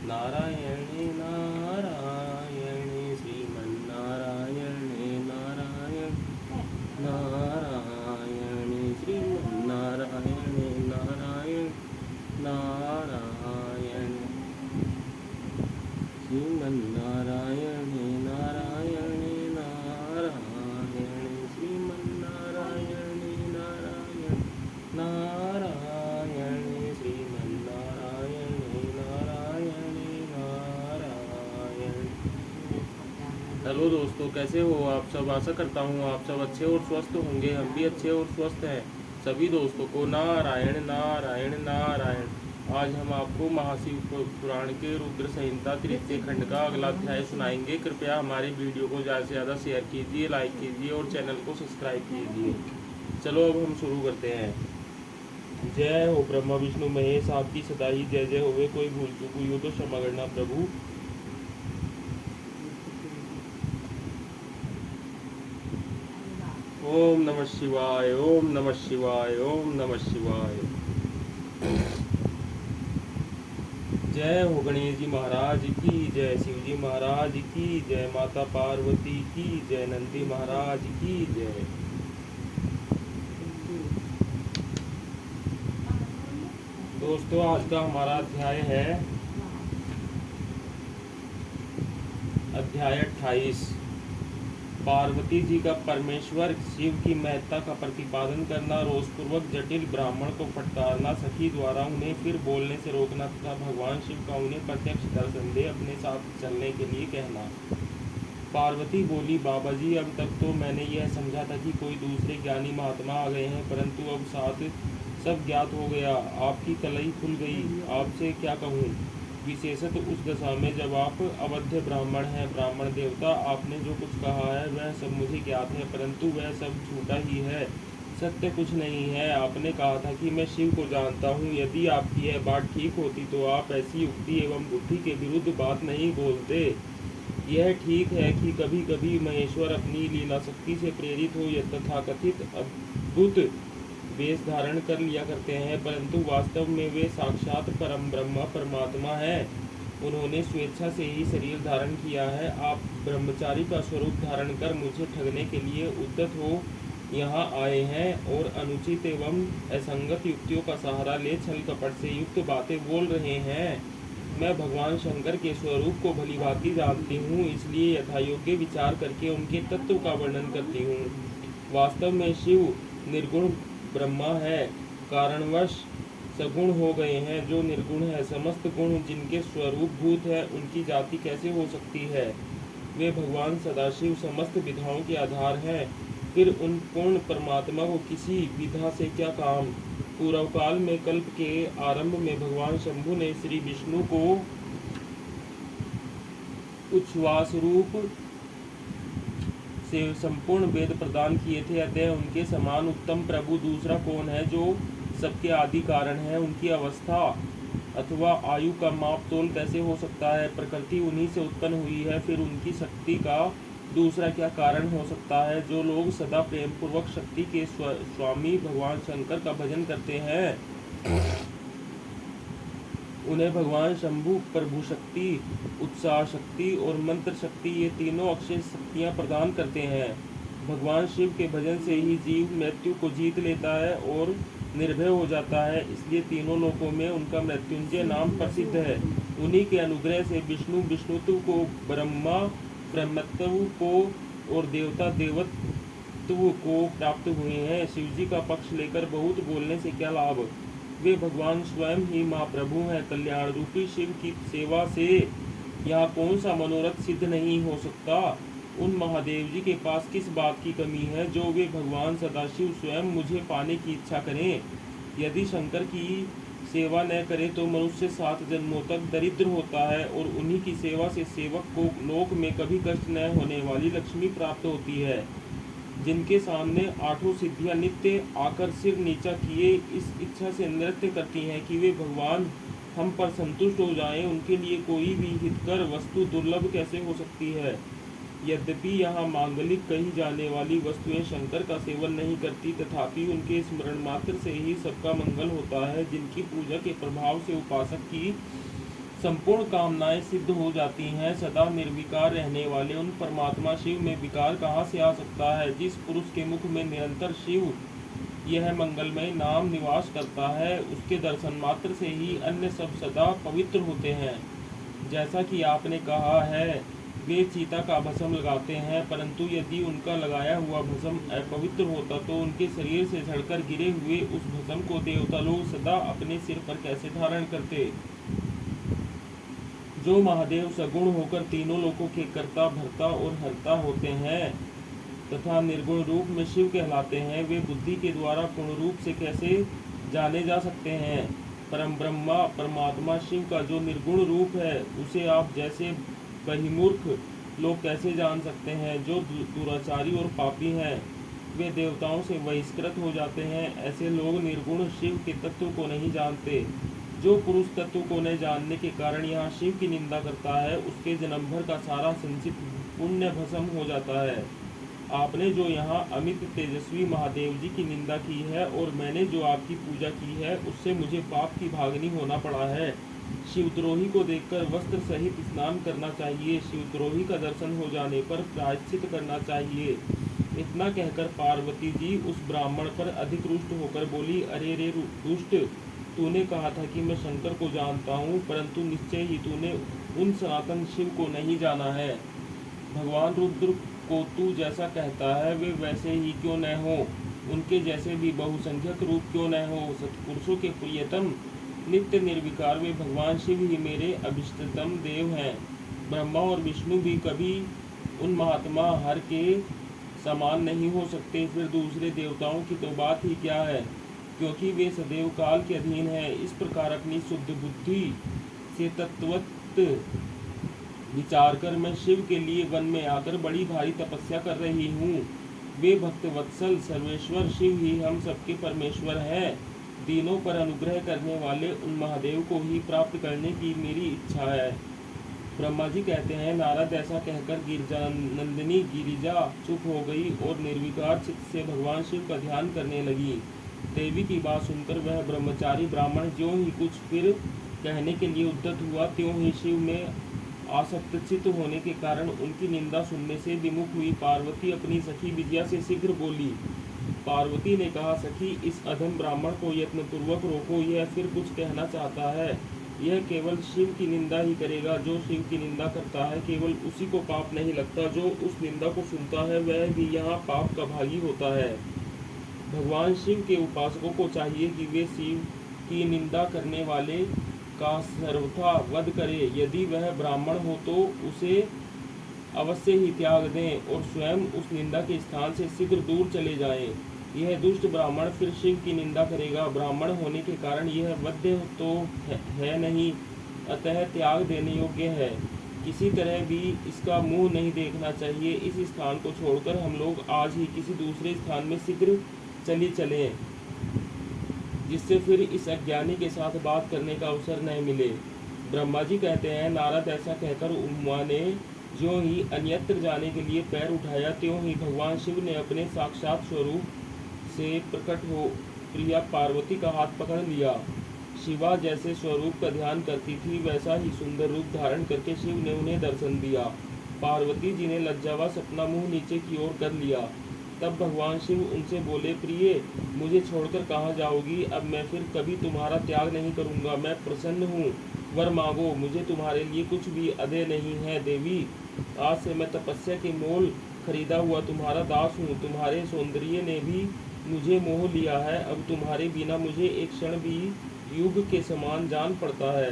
नारायणे नारायणे श्रीमन्नारायणे Narayan नारायणे श्रीमन्नारायणे Narayan Narayan श्रीमन्नारायणे नारायणे Narayan श्रीमन्नारायणे Narayan Narayan श्रीमन्नारायणे नारायणे Narayan. Hello दोस्तों, कैसे हो आप सब। आशा करता हूँ आप सब अच्छे और स्वस्थ होंगे। हम भी अच्छे और स्वस्थ हैं। सभी दोस्तों को नारायण नारायण नारायण। आज हम आपको महाशिव पुराण के रुद्र संहिता तृतीय खंड का अगला अध्याय सुनाएंगे। कृपया हमारे वीडियो को ज़्यादा से ज़्यादा शेयर कीजिए, लाइक कीजिए और चैनल को सब्सक्राइब कीजिए। चलो अब हम शुरू करते हैं। जय हो ब्रह्मा विष्णु महेश, आपकी सदा ही जय जय होवे। कोई भूल चूक हुई हो तो क्षमा करना प्रभु। ओम नमः शिवाय, ओम नमः शिवाय, ओम नमः शिवाय। जय हो गणेश जी महाराज की जय, शिव जी महाराज की जय, माता पार्वती की जय, नंदी महाराज की जय। दोस्तों आज का हमारा अध्याय है अध्याय 28। पार्वती जी का परमेश्वर शिव की महत्ता का प्रतिपादन करना, रोषपूर्वक जटिल ब्राह्मण को फटकारना, सखी द्वारा उन्हें फिर बोलने से रोकना तथा भगवान शिव का उन्हें प्रत्यक्ष दर्शन दे अपने साथ चलने के लिए कहना। पार्वती बोली, बाबा जी अब तक तो मैंने यह समझा था कि कोई दूसरे ज्ञानी महात्मा आ गए हैं, परंतु अब साथ सब ज्ञात हो गया। आपकी कलई खुल गई। आपसे क्या कहूँ, विशेषतः उस दशा में जब आप अवध्य ब्राह्मण हैं। ब्राह्मण देवता, आपने जो कुछ कहा है वह सब मुझे ज्ञात है, परंतु वह सब झूठा ही है, सत्य कुछ नहीं है। आपने कहा था कि मैं शिव को जानता हूँ। यदि आपकी यह बात ठीक होती तो आप ऐसी युक्ति एवं बुद्धि के विरुद्ध बात नहीं बोलते। यह ठीक है कि कभी कभी महेश्वर अपनी लीला शक्ति से प्रेरित हो यह तथाकथित अद्भुत वेश धारण कर लिया करते हैं, परंतु वास्तव में वे साक्षात परम ब्रह्म परमात्मा है। उन्होंने स्वेच्छा से ही शरीर धारण किया है। आप ब्रह्मचारी का स्वरूप धारण कर मुझे ठगने के लिए उद्यत हो यहाँ आए हैं और अनुचित एवं असंगत युक्तियों का सहारा ले छल कपट से युक्त बातें बोल रहे हैं। मैं भगवान शंकर के स्वरूप को भली भांति जानती हूँ, इसलिए यथायोग्य विचार करके उनके तत्व का वर्णन करती हूँ। वास्तव में शिव निर्गुण ब्रह्मा है, कारणवश सगुण हो गए हैं जो निर्गुण है। समस्त गुण जिनके स्वरूप भूत है, उनकी जाति कैसे हो सकती है। वे भगवान सदाशिव समस्त विधाओं के आधार हैं। फिर उन पूर्ण परमात्मा को किसी विधा से क्या काम। पूर्व काल में कल्प के आरंभ में भगवान शंभु ने श्री विष्णु को उच्छ्वास रूप से संपूर्ण वेद प्रदान किए थे, अतः उनके समान उत्तम प्रभु दूसरा कौन है जो सबके आदि कारण है। उनकी अवस्था अथवा आयु का माप तोल कैसे हो सकता है। प्रकृति उन्हीं से उत्पन्न हुई है, फिर उनकी शक्ति का दूसरा क्या कारण हो सकता है। जो लोग सदा प्रेम पूर्वक शक्ति के स्वामी भगवान शंकर का भजन करते हैं, उन्हें भगवान शंभु प्रभु शक्ति, उत्साह शक्ति और मंत्र शक्ति, ये तीनों अक्षय शक्तियाँ प्रदान करते हैं। भगवान शिव के भजन से ही जीव मृत्यु को जीत लेता है और निर्भय हो जाता है, इसलिए तीनों लोकों में उनका मृत्युंजय नाम प्रसिद्ध है। उन्हीं के अनुग्रह से विष्णु विष्णुत्व को, ब्रह्मा ब्रह्मत्व को और देवता देवत्व को प्राप्त हुए हैं। शिवजी का पक्ष लेकर बहुत बोलने से क्या लाभ। वे भगवान स्वयं ही महाप्रभु हैं। कल्याण रूपी शिव की सेवा से यहाँ कौन सा मनोरथ सिद्ध नहीं हो सकता। उन महादेव जी के पास किस बात की कमी है जो वे भगवान सदाशिव स्वयं मुझे पाने की इच्छा करें। यदि शंकर की सेवा न करे तो मनुष्य 7 जन्मों तक दरिद्र होता है और उन्हीं की सेवा से सेवक को लोक में कभी कष्ट न होने वाली लक्ष्मी प्राप्त होती है। जिनके सामने 8 सिद्धियां नित्य आकर सिर नीचा किए इस इच्छा से नृत्य करती हैं कि वे भगवान हम पर संतुष्ट हो जाएं, उनके लिए कोई भी हितकर वस्तु दुर्लभ कैसे हो सकती है। यद्यपि यहाँ मांगलिक कही जाने वाली वस्तुएं शंकर का सेवन नहीं करती, तथापि उनके स्मरण मात्र से ही सबका मंगल होता है। जिनकी पूजा के प्रभाव से उपासक की संपूर्ण कामनाएं सिद्ध हो जाती हैं। सदा निर्विकार रहने वाले उन परमात्मा शिव में विकार कहाँ से आ सकता है? जिस पुरुष के मुख में निरंतर शिव यह मंगलमय नाम निवास करता है, उसके दर्शन मात्र से ही अन्य सब सदा पवित्र होते हैं। जैसा कि आपने कहा है, वे चीता का भस्म लगाते हैं, परंतु यदि उनका लगाया हुआ भस्म अपवित्र होता तो उनके शरीर से झड़कर गिरे हुए उस भस्म को देवता लोग सदा अपने सिर पर कैसे धारण करते? जो महादेव सगुण होकर तीनों लोकों के कर्ता, भर्ता और हर्ता होते हैं तथा निर्गुण रूप में शिव कहलाते हैं, वे बुद्धि के द्वारा पूर्ण रूप से कैसे जाने जा सकते हैं? परम ब्रह्मा परमात्मा शिव का जो निर्गुण रूप है, उसे आप जैसे बहिमूर्ख लोग कैसे जान सकते हैं? जो दुराचारी और पापी हैं, वे देवताओं से बहिष्कृत हो जाते हैं। ऐसे लोग निर्गुण शिव के तत्व को नहीं जानते। जो पुरुष तत्व को न जानने के कारण यहाँ शिव की निंदा करता है, उसके जन्म भर का सारा संचित पुण्य भस्म हो जाता है। आपने जो यहाँ अमित तेजस्वी महादेव जी की निंदा की है और मैंने जो आपकी पूजा की है, उससे मुझे पाप की भागनी होना पड़ा है। शिवद्रोही को देखकर वस्त्र सहित स्नान करना चाहिए। शिवद्रोही का दर्शन हो जाने पर प्रायश्चित करना चाहिए। इतना कहकर पार्वती जी उस ब्राह्मण पर अधिक रुष्ट होकर बोली, अरे रे दुष्ट, तूने कहा था कि मैं शंकर को जानता हूँ, परंतु निश्चय ही तूने उन सनातन शिव को नहीं जाना है। भगवान रुद्र को तू जैसा कहता है वे वैसे ही क्यों न हो, उनके जैसे भी बहुसंख्यक रूप क्यों न हो। सत्पुरुषों के प्रियतम नित्य निर्विकार वे भगवान शिव ही मेरे अभिष्टतम देव हैं। ब्रह्मा और विष्णु भी कभी उन महात्मा हर के समान नहीं हो सकते, फिर दूसरे देवताओं की तो बात ही क्या है, क्योंकि वे सदैव काल के अधीन हैं। इस प्रकार अपनी शुद्ध बुद्धि से तत्वत विचार कर मैं शिव के लिए वन में आकर बड़ी भारी तपस्या कर रही हूँ। वे भक्त वत्सल सर्वेश्वर शिव ही हम सबके परमेश्वर हैं। दीनों पर अनुग्रह करने वाले उन महादेव को ही प्राप्त करने की मेरी इच्छा है। ब्रह्मा जी कहते हैं, नारद ऐसा कहकर गिरिजानंदिनी गिरिजा चुप हो गई और निर्विकार चित्त से भगवान शिव का ध्यान करने लगी। देवी की बात सुनकर वह ब्रह्मचारी ब्राह्मण ज्यों ही कुछ फिर कहने के लिए उद्यत हुआ, त्यों ही शिव में आसक्त चित्त होने के कारण उनकी निंदा सुनने से विमुख हुई। पार्वती अपनी सखी विजया से शीघ्र बोली। पार्वती ने कहा, सखी, इस अधम ब्राह्मण को यत्नपूर्वक रोको, यह फिर कुछ कहना चाहता है। यह केवल शिव की निंदा ही करेगा। जो शिव की निंदा करता है, केवल उसी को पाप नहीं लगता, जो उस निंदा को सुनता है वह भी यहाँ पाप का भागी होता है। भगवान शिव के उपासकों को चाहिए कि वे शिव की निंदा करने वाले का सर्वथा वध करे। यदि वह ब्राह्मण हो तो उसे अवश्य ही त्याग दें और स्वयं उस निंदा के स्थान से शीघ्र दूर चले जाएं। यह दुष्ट ब्राह्मण फिर शिव की निंदा करेगा। ब्राह्मण होने के कारण यह वध्य तो है नहीं, अतः त्याग देने योग्य है। किसी तरह भी इसका मुंह नहीं देखना चाहिए। इस स्थान को छोड़कर हम लोग आज ही किसी दूसरे स्थान में शीघ्र चलें, जिससे फिर इस अज्ञानी के साथ बात करने का अवसर न मिले। ब्रह्मा जी कहते हैं, नारद ऐसा कहकर उमा ने ज्यों ही अन्यत्र जाने के लिए पैर उठाया, त्यों ही भगवान शिव ने अपने साक्षात स्वरूप से प्रकट हो प्रिया पार्वती का हाथ पकड़ लिया। शिवा जैसे स्वरूप का ध्यान करती थी, वैसा ही सुंदर रूप धारण करके शिव ने उन्हें दर्शन दिया। पार्वती जी ने लज्जावश अपना मुंह नीचे की ओर कर लिया। तब भगवान शिव उनसे बोले, प्रिय, मुझे छोड़कर कहाँ जाओगी? अब मैं फिर कभी तुम्हारा त्याग नहीं करूँगा। मैं प्रसन्न हूँ, वर मांगो, मुझे तुम्हारे लिए कुछ भी अदेय नहीं है। देवी, आज से मैं तपस्या के मोल खरीदा हुआ तुम्हारा दास हूँ। तुम्हारे सौंदर्य ने भी मुझे मोह लिया है। अब तुम्हारे बिना मुझे एक क्षण भी युग के समान जान पड़ता है।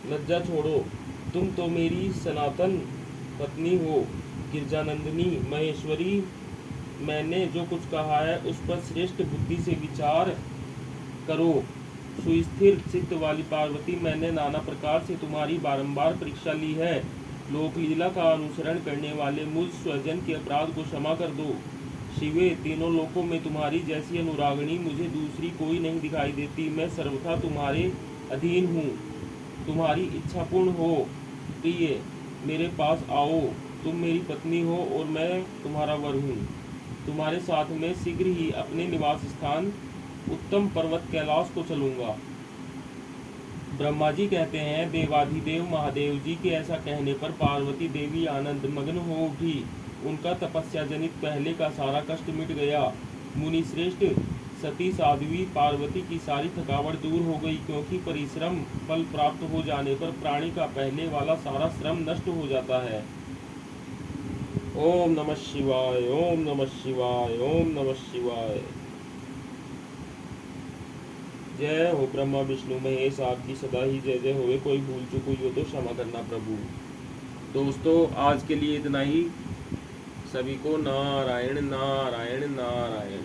लज्जा छोड़ो, तुम तो मेरी सनातन पत्नी हो, गिरजानंदिनी महेश्वरी। मैंने जो कुछ कहा है उस पर श्रेष्ठ बुद्धि से विचार करो। सुस्थिर चित्त वाली पार्वती, मैंने नाना प्रकार से तुम्हारी बारंबार परीक्षा ली है। लोकलीला का अनुसरण करने वाले मुझ स्वजन के अपराध को क्षमा कर दो। शिवे, तीनों लोकों में तुम्हारी जैसी अनुरागिणी मुझे दूसरी कोई नहीं दिखाई देती। मैं सर्वथा तुम्हारे अधीन हूँ। तुम्हारी इच्छा पूर्ण हो। प्रिय, मेरे पास आओ। तुम मेरी पत्नी हो और मैं तुम्हारा वर हूँ। तुम्हारे साथ में शीघ्र ही अपने निवास स्थान उत्तम पर्वत कैलाश को चलूँगा। ब्रह्मा जी कहते हैं, देवाधिदेव महादेव जी के ऐसा कहने पर पार्वती देवी आनंद मग्न हो उठी। उनका तपस्या जनित पहले का सारा कष्ट मिट गया। मुनि श्रेष्ठ, सती साध्वी पार्वती की सारी थकावट दूर हो गई, क्योंकि परिश्रम फल प्राप्त हो जाने पर प्राणी का पहले वाला सारा श्रम नष्ट हो जाता है। ओम नमः शिवाय, ओम नमः शिवाय, ओम नमः शिवाय। जय हो ब्रह्मा विष्णु महेश, आपकी सदा ही जय जय होवे। कोई भूल चूक हुई हो तो क्षमा करना प्रभु। दोस्तों, आज के लिए इतना ही। सभी को नारायण नारायण नारायण।